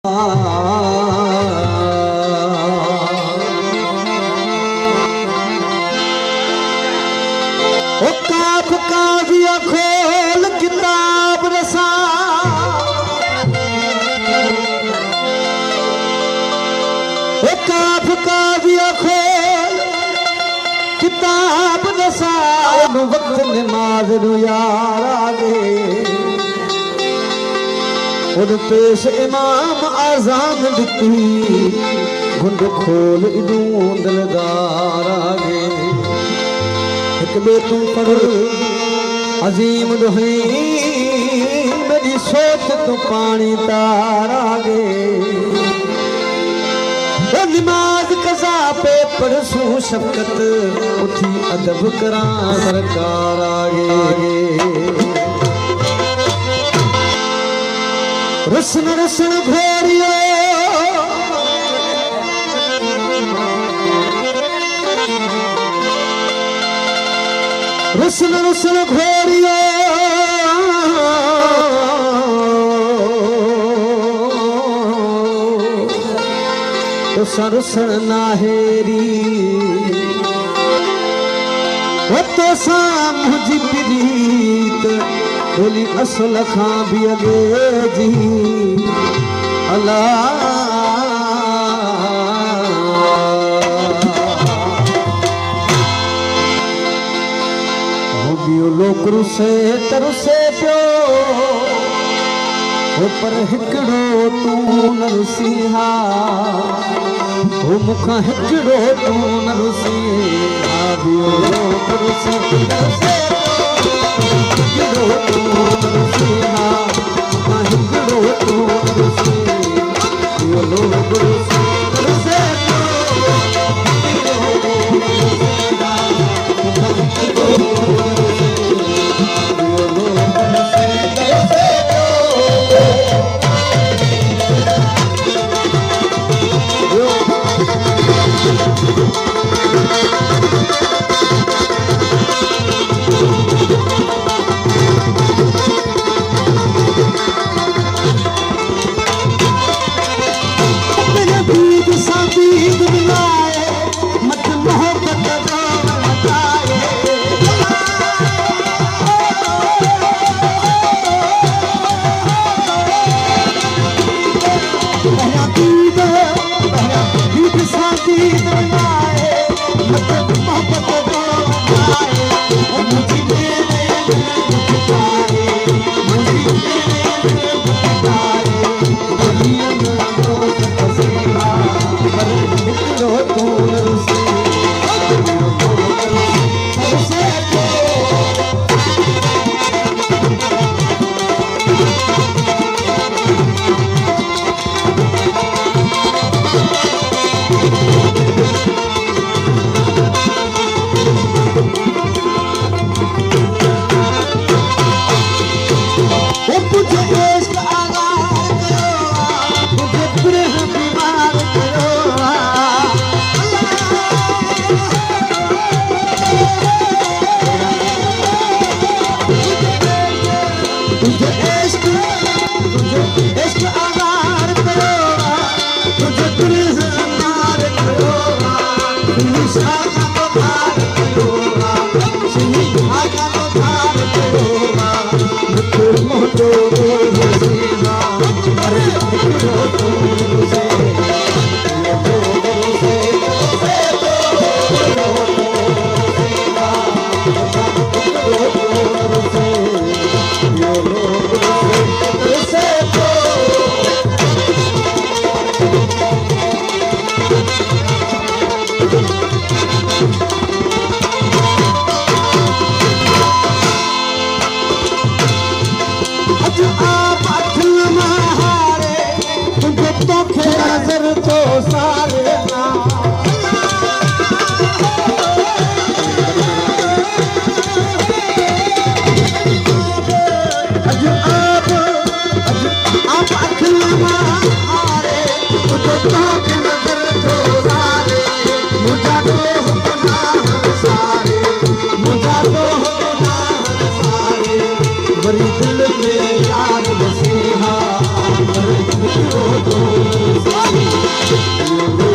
काफ काजिया खोल किताब रसा काफ काजिया खोल किताब रसा वक्त नमाज नु यार आगे उन पेश इमाम आजान दिती गुंड खोल इदूं दिलदार आगे एक बे तू पढ़ अजीम दुही मेरी सोच तू पानी तार आगे नमाज कज़ा पे पढ़सूं शफकत उठी अदब करा सरकार आगे रुसन रुसन घोरियो रुसन रुसन घोरियो रुसन रुसन नाहेरी तो सा मुझी प्रीत बोली असल खां भी अगे जी अल्लाह लोग रुसे तरुसे पियो पर हिकड़ो तू न रुसीहा मुखा हिकड़ो तू न रुसीहा लोग रुसे तरुसे हिकड़ो तू न रुसीहा हिकड़ो तू न रुसीहा लोग रुसे तरुसे मुझा ये